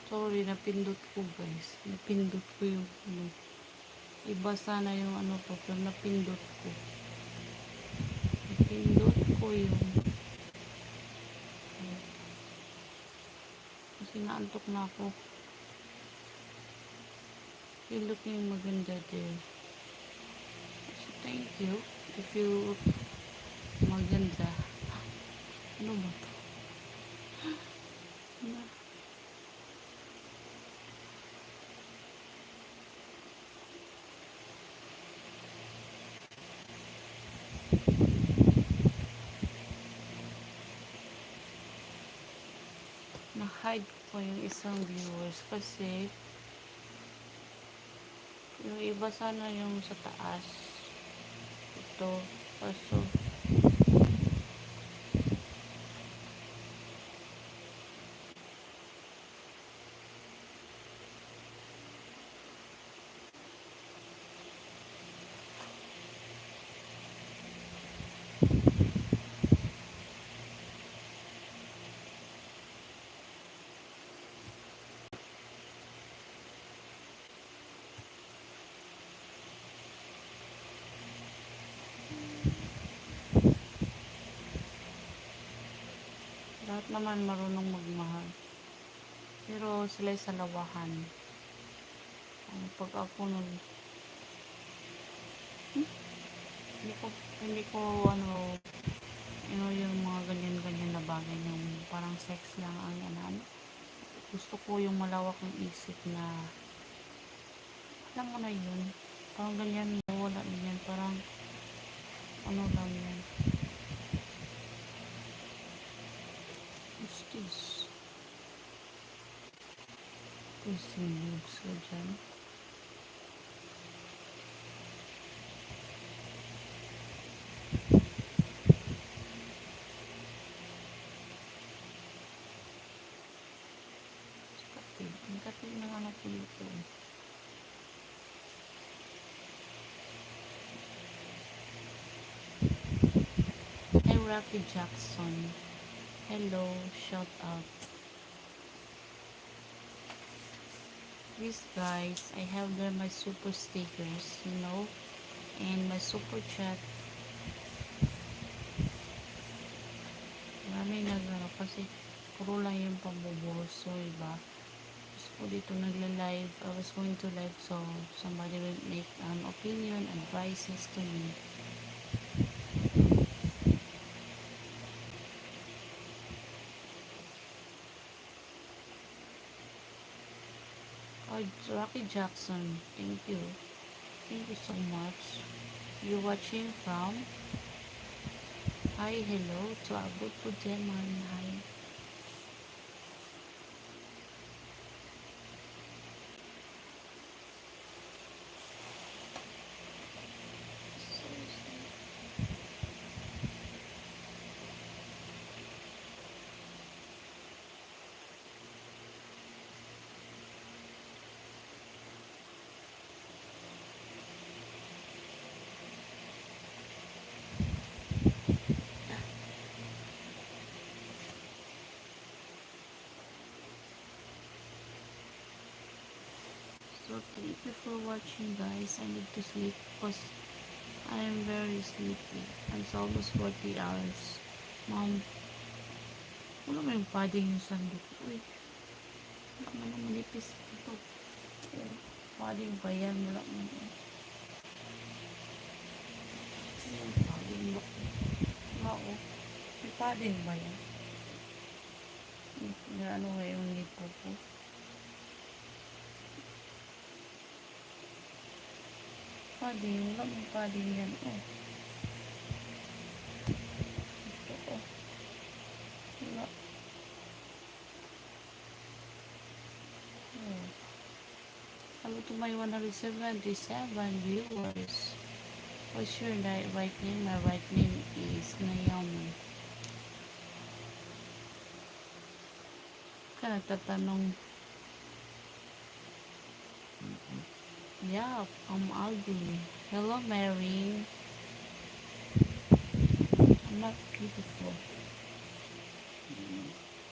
Sorry, napindot ko guys. Napindot ko yung ano. Iba sana yung ano ko, pero napindot ko. Napindot ko yung kasi naantok na ako. You looking maganda there. So, thank you. If you look maganda. Ano ba to? Ano? Na-hide ko yung isang viewers kasi yung iba sana yung sa taas. Ito. Kaso lahat naman marunong magmahal. Pero sila sa lawahan. Pag ako hindi ko ano, yung mga ganyan-ganyan na bagay yung parang sex lang ang ano. Gusto ko yung malawak ng isip na alam mo na yun. Parang ganyan, wala yan. Parang ano lang yan. What's this? Pusing looks ko dyan. Ang kapit ng anak ko dito. Hey, Rocky Jackson. Hello, shout out. Please guys, I have there my super stickers, and my super chat. Marami nagano kasi puro lang yung pambubuhos. So, iba. Gusto ko dito nagla-live. I was going to live so somebody will make an opinion, advices to me. Oh, Rocky Jackson, thank you. Thank you so much. You watching from? Hi, hello to Abot po Jeman. Hi. So thank you for watching guys. I need to sleep because I am very sleepy. It's almost 40 hours. Mom, wala mo yung padding yung sandok. Uy, wala mo na manipis ito. Padding ba yan? Wala mo na. Yung padding ba? Oo. May padding ba yan? Ano nga yung nipo ko? Padding, wala mong padding yan. Oh. Ito, oh. Wala. Oh. Hello to my 177 viewers. What's your right name? My right name is Naomi. Ka nagtatanong. Yeah, I'm ugly. Hello, Mary. I'm not beautiful.